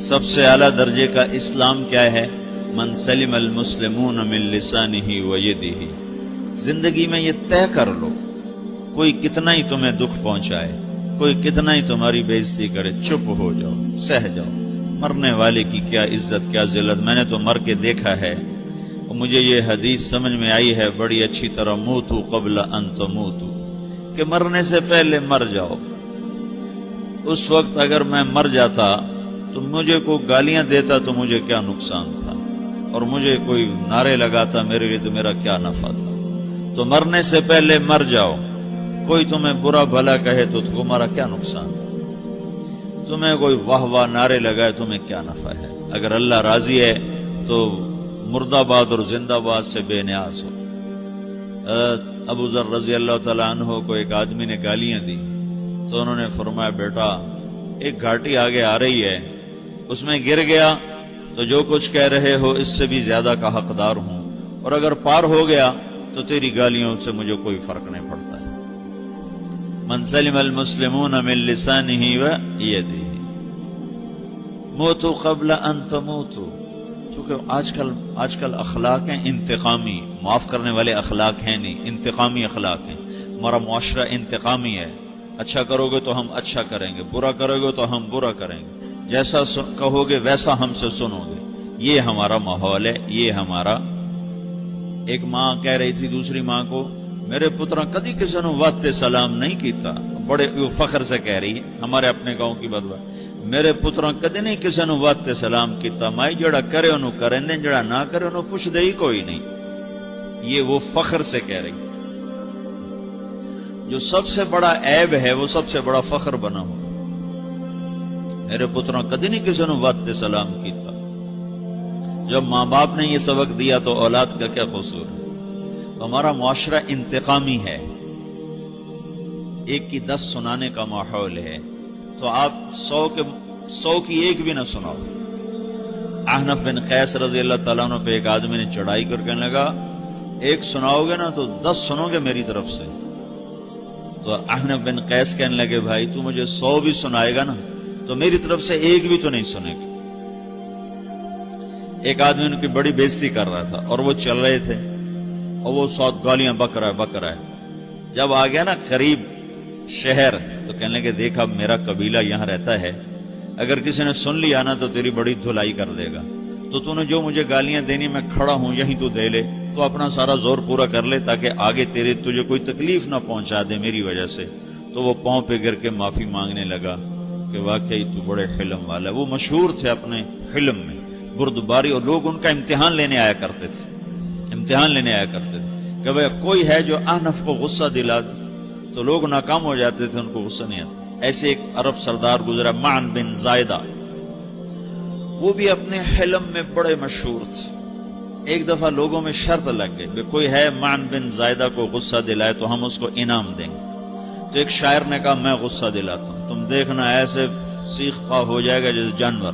سب سے اعلیٰ درجے کا اسلام کیا ہے؟ من سلم المسلمون من لسانہ و یدہ۔ زندگی میں یہ طے کر لو، کوئی کتنا ہی تمہیں دکھ پہنچائے، کوئی کتنا ہی تمہاری بےعزتی کرے، چپ ہو جاؤ، سہ جاؤ۔ مرنے والے کی کیا عزت، کیا ذلت، میں نے تو مر کے دیکھا ہے، اور مجھے یہ حدیث سمجھ میں آئی ہے بڑی اچھی طرح، موتوا قبل ان تموتوا، کہ مرنے سے پہلے مر جاؤ۔ اس وقت اگر میں مر جاتا تو مجھے کوئی گالیاں دیتا تو مجھے کیا نقصان تھا، اور مجھے کوئی نعرے لگاتا میرے لیے تو میرا کیا نفع تھا۔ تو مرنے سے پہلے مر جاؤ، کوئی تمہیں برا بھلا کہے تو تمہارا کیا نقصان ہے، تمہیں کوئی واہ واہ نعرے لگائے تمہیں کیا نفع ہے۔ اگر اللہ راضی ہے تو مرد آباد اور زندہ باد سے بے نیاز ہو۔ ابو ذر رضی اللہ تعالیٰ عنہ کو ایک آدمی نے گالیاں دی تو انہوں نے فرمایا بیٹا ایک گھاٹی آگے آ رہی ہے، اس میں گر گیا تو جو کچھ کہہ رہے ہو اس سے بھی زیادہ کا حقدار ہوں، اور اگر پار ہو گیا تو تیری گالیوں سے مجھے کوئی فرق نہیں پڑتا ہے۔ من سلم المسلمون من لسانہ و یدہ موتوا قبل ان تموتوا۔ چونکہ آج کل اخلاق ہیں انتقامی، معاف کرنے والے اخلاق ہیں نہیں، انتقامی اخلاق ہیں۔ ہمارا معاشرہ انتقامی ہے، اچھا کرو گے تو ہم اچھا کریں گے، برا کرو گے تو ہم برا کریں گے، جیسا کہو گے ویسا ہم سے سنو گے۔ یہ ہمارا ماحول ہے، یہ ہمارا۔ ایک ماں کہہ رہی تھی دوسری ماں کو، میرے پترا کدی کسی نے واسطے سلام نہیں کیتا، بڑے فخر سے کہہ رہی ہے، ہمارے اپنے گاؤں کی بات بات، میرے پترا کدی نہیں کسی نے واسطے سلام کیتا، مائی جڑا کرے انہوں کریں دیں، جڑا نہ کرے انہوں پوچھ دے ہی کوئی نہیں۔ یہ وہ فخر سے کہہ رہی ہے۔ جو سب سے بڑا عیب ہے وہ سب سے بڑا فخر بنا ہو۔ میرے پترا کدی نہیں کسی نے واسطے سلام کیتا۔ جب ماں باپ نے یہ سبق دیا تو اولاد کا کیا قصور ہے؟ ہمارا معاشرہ انتقامی ہے، ایک کی 10 سنانے کا ماحول ہے، تو آپ 100 کی ایک بھی نہ سناؤ۔ احنف بن قیس رضی اللہ تعالیٰ عنہ پہ ایک آدمی نے چڑھائی کر کہنے لگا ایک سناؤ گے نا تو 10 سنو گے میری طرف سے۔ تو احنف بن قیس کہنے لگے بھائی تو مجھے 100 بھی سنائے گا نا تو میری طرف سے ایک بھی تو نہیں سنے گا۔ ایک آدمی ان کی بڑی بےزتی کر رہا تھا اور وہ چل رہے تھے اور وہ 100 گالیاں بک رہا ہے۔ جب آ گیا نا قریب شہر تو کہنے لگے دیکھ اب میرا قبیلہ یہاں رہتا ہے، اگر کسی نے سن لیا نا تو تیری بڑی دھلائی کر دے گا، تو تو نے جو مجھے گالیاں دینی میں کھڑا ہوں یہیں تو دے لے، تو اپنا سارا زور پورا کر لے تاکہ آگے تجھے کوئی تکلیف نہ پہنچا دے میری وجہ سے۔ تو وہ پاؤں پہ گر کے معافی مانگنے لگا کہ واقعی تو بڑے حلم والا ہے۔ وہ مشہور تھے اپنے حلم میں، بردباری، اور لوگ ان کا امتحان لینے آیا کرتے تھے کہ بھئی کوئی ہے جو احنف کو غصہ دلا دے، تو لوگ ناکام ہو جاتے تھے، ان کو غصہ نہیں آتا۔ ایسے ایک عرب سردار گزرا معن بن زائدہ، وہ بھی اپنے حلم میں بڑے مشہور تھے۔ ایک دفعہ لوگوں میں شرط لگ گئی کہ کوئی ہے معن بن زائدہ کو غصہ دلائے تو ہم اس کو انعام دیں گے۔ تو ایک شاعر نے کہا میں غصہ دلاتا ہوں، تم دیکھنا ایسے سیخ پا ہو جائے گا جیسے جانور۔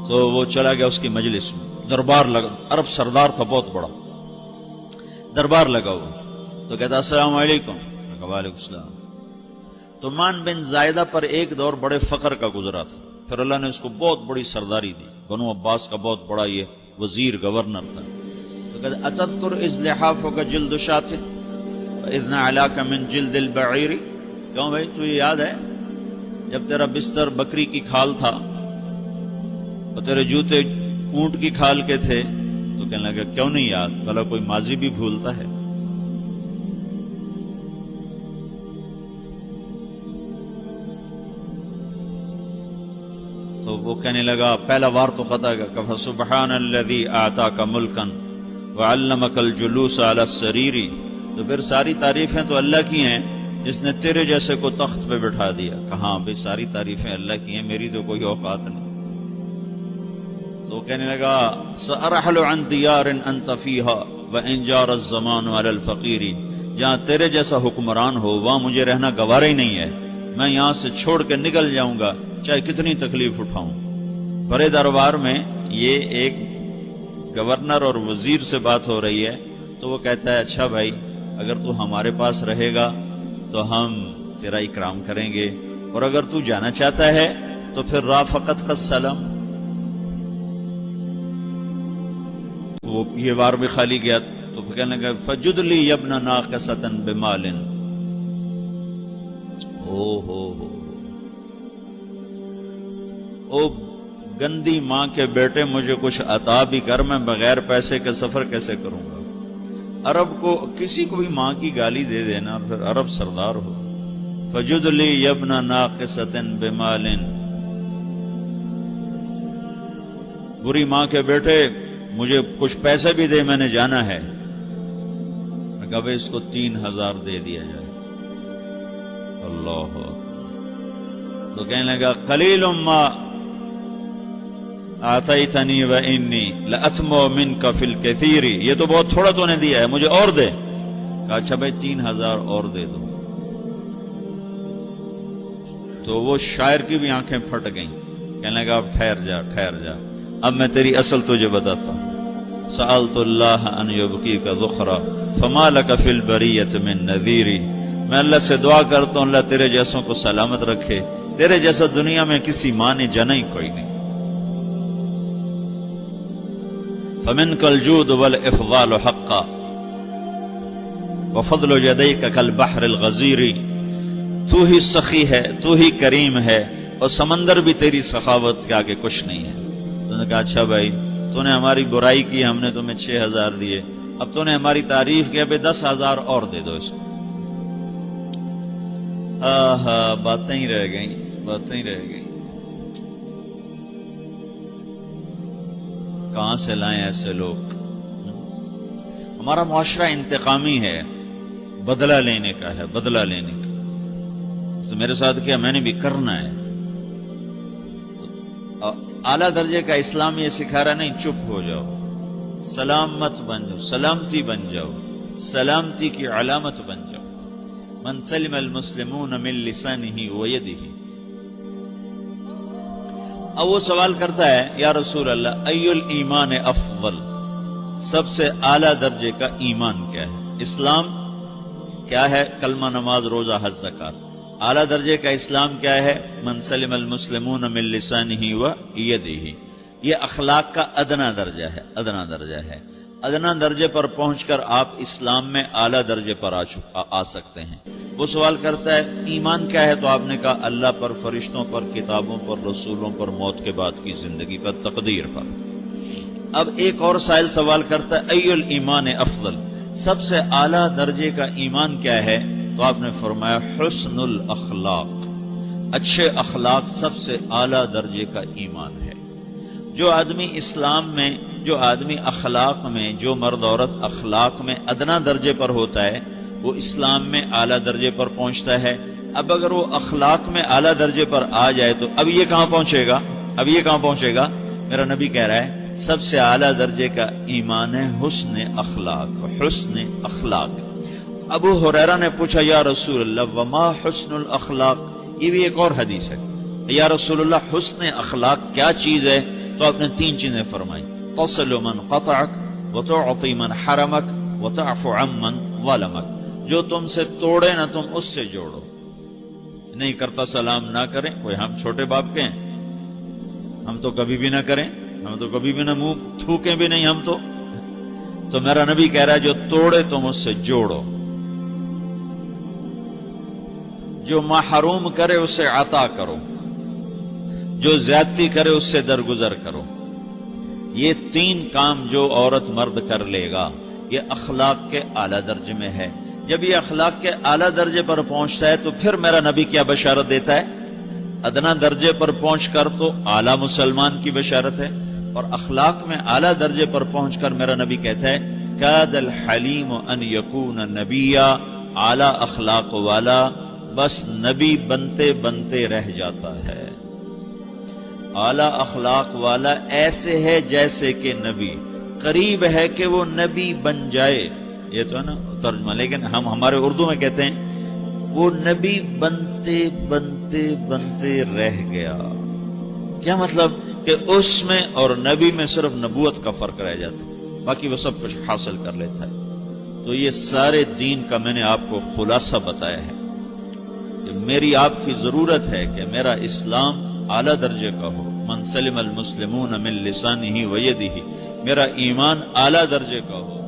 تو وہ چلا گیا اس کی مجلس میں، دربار لگا، عرب سردار تھا بہت بڑا، دربار لگا ہوا، تو کہتا السلام علیکم، وعلیکم السلام۔ تو معن بن زائدہ پر ایک دور بڑے فخر کا گزرا تھا، پھر اللہ نے اس کو بہت بڑی سرداری دی، بنو عباس کا بہت بڑا یہ وزیر گورنر تھا۔ تو کہتا اتذکر اذ لحافک جلد شاۃ واذ نعلاک من جلد البعیر، کیوں بھائی تو یہ یاد ہے جب تیرا بستر بکری کی کھال تھا اور تیرے جوتے اونٹ کی کھال کے تھے؟ تو کہنے لگا کیوں نہیں یاد، بھلا کوئی ماضی بھی بھولتا ہے؟ تو وہ کہنے لگا پہلا وار تو خطا گا کہ فسبحان الذی آتاک ملکا وعلمک الجلوس علی السریر، تو پھر ساری تعریفیں تو اللہ کی ہیں جس نے تیرے جیسے کو تخت پہ بٹھا دیا۔ کہاں بھی ساری تعریفیں اللہ کی ہیں، میری تو کوئی اوقات نہیں۔ تو کہنے لگا سأرحل عن دیار انت فیہا وان جار الزمان علی الفقیر، جہاں تیرے جیسا حکمران ہو وہاں مجھے رہنا گوارا ہی نہیں ہے، میں یہاں سے چھوڑ کے نکل جاؤں گا چاہے کتنی تکلیف اٹھاؤں۔ بڑے دربار میں یہ ایک گورنر اور وزیر سے بات ہو رہی ہے، تو وہ کہتا ہے اچھا بھائی اگر تو ہمارے پاس رہے گا تو ہم تیرا اکرام کریں گے، اور اگر تو جانا چاہتا ہے تو پھر رافقت کا سلام، وہ یہ وار بھی خالی گیا تو کہنے لگا فجد لی یبن ناقصۃ بمال، او گندی ماں کے بیٹے مجھے کچھ عطا بھی کر، میں بغیر پیسے کے سفر کیسے کروں گا؟ عرب کو کسی کو بھی ماں کی گالی دے دینا پھر عرب سردار ہو۔ فجد لی یبن ناقصۃ بمال، بری ماں کے بیٹے مجھے کچھ پیسے بھی دے، میں نے جانا ہے۔ میں کہا بھائی اس کو 3000 دے دیا جائے۔ اللہ تو کہنے لگا قلیل ما آتیتنی و انی لأطمع منک فی الکثیر، یہ تو بہت تھوڑا تو نے دیا ہے، مجھے اور دے۔ کہا اچھا بھائی 3000 اور دے دو۔ تو وہ شاعر کی بھی آنکھیں پھٹ گئیں، کہنے لگا اب ٹھہر جا ٹھہر جا، اب میں تیری اصل تجھے بتاتا ہوں۔ سألت اللہ ان یبکیک ذخرا فما لک فی البریۃ من نذیر، میں اللہ سے دعا کرتا ہوں اللہ تیرے جیسوں کو سلامت رکھے، تیرے جیسا دنیا میں کسی ماں نے جنا ہی کوئی نہیں۔ فمنک الجود والافضال حقا وفضل یدیک کالبحر الغزیر، تو ہی سخی ہے، تو ہی کریم ہے، اور سمندر بھی تیری سخاوت کے آگے کچھ نہیں ہے۔ تو نے کہا اچھا بھائی تو نے ہماری برائی کی، ہم نے تمہیں 6000 دیے، اب تو نے ہماری تعریف کی، اب 10,000 اور دے دو اس کو۔ باتیں ہی رہ گئیں، باتیں ہی رہ گئیں۔ کہاں سے لائیں ایسے لوگ؟ ہمارا معاشرہ انتقامی ہے، بدلہ لینے کا ہے، بدلہ لینے کا۔ تو میرے ساتھ کیا میں نے بھی کرنا ہے۔ اعلیٰ درجے کا اسلام یہ سکھا رہا نہیں چپ ہو جاؤ، سلام مت بن جاؤ، سلامتی بن جاؤ، سلامتی کی علامت بن جاؤ۔ من سلم المسلمون من لسانہ ویدہ۔ اب وہ سوال کرتا ہے یا رسول اللہ ای الایمان افضل، سب سے اعلیٰ درجے کا ایمان کیا ہے؟ اسلام کیا ہے؟ کلمہ، نماز، روزہ، حج، زکات۔ اعلیٰ درجے کا اسلام کیا ہے؟ من سلم المسلمون من لسانہ و یدہ۔ یہ اخلاق کا ادنا درجہ ہے، ادنا درجہ ہے۔ ادنا درجے پر پہنچ کر آپ اسلام میں اعلیٰ درجے پر آ سکتے ہیں۔ وہ سوال کرتا ہے ایمان کیا ہے؟ تو آپ نے کہا اللہ پر، فرشتوں پر، کتابوں پر، رسولوں پر، موت کے بعد کی زندگی پر، تقدیر پر۔ اب ایک اور سائل سوال کرتا ہے ای الایمان افضل، سب سے اعلیٰ درجے کا ایمان کیا ہے؟ تو آپ نے فرمایا حسن الاخلاق، اچھے اخلاق سب سے اعلیٰ درجے کا ایمان ہے۔ جو آدمی اسلام میں، جو آدمی اخلاق میں، جو مرد عورت اخلاق میں ادنا درجے پر ہوتا ہے وہ اسلام میں اعلیٰ درجے پر پہنچتا ہے۔ اب اگر وہ اخلاق میں اعلیٰ درجے پر آ جائے تو اب یہ کہاں پہنچے گا؟ اب یہ کہاں پہنچے گا؟ میرا نبی کہہ رہا ہے سب سے اعلیٰ درجے کا ایمان ہے حسن اخلاق، حسن اخلاق۔ ابو ہریرہ نے پوچھا یا رسول اللہ وما حسن الاخلاق، یہ بھی ایک اور حدیث ہے، یا رسول اللہ حسن اخلاق کیا چیز ہے؟ تو آپ نے 3 چیزیں فرمائی، تصل من قطعک وتعطی من حرمک وتعفو عمن ظلمک، جو تم سے توڑے نہ تم اس سے جوڑو، نہیں کرتا سلام نہ کریں، کوئی ہم چھوٹے باپ کے ہیں، ہم تو کبھی بھی نہ کریں، ہم تو کبھی بھی نہ منہ تھوکیں بھی نہیں، ہم تو میرا نبی کہہ رہا ہے جو توڑے تم اس سے جوڑو، جو محروم کرے اسے عطا کرو، جو زیادتی کرے اس سے درگزر کرو۔ یہ 3 کام جو عورت مرد کر لے گا یہ اخلاق کے اعلیٰ درجے میں ہے۔ جب یہ اخلاق کے اعلیٰ درجے پر پہنچتا ہے تو پھر میرا نبی کیا بشارت دیتا ہے؟ ادنا درجے پر پہنچ کر تو اعلیٰ مسلمان کی بشارت ہے، اور اخلاق میں اعلیٰ درجے پر پہنچ کر میرا نبی کہتا ہے کاد الحلیم ان یکون نبیا، اعلیٰ اخلاق والا بس نبی بنتے بنتے رہ جاتا ہے۔ اعلیٰ اخلاق والا ایسے ہے جیسے کہ نبی، قریب ہے کہ وہ نبی بن جائے، یہ تو ہے نا ترجمہ، لیکن ہم ہمارے اردو میں کہتے ہیں وہ نبی بنتے بنتے بنتے رہ گیا۔ کیا مطلب؟ کہ اس میں اور نبی میں صرف نبوت کا فرق رہ جاتا، باقی وہ سب کچھ حاصل کر لیتا ہے۔ تو یہ سارے دین کا میں نے آپ کو خلاصہ بتایا ہے کہ میری آپ کی ضرورت ہے کہ میرا اسلام اعلیٰ درجے کا ہو، من سلم المسلمون من لسانہ و یدہ، میرا ایمان اعلیٰ درجے کا ہو،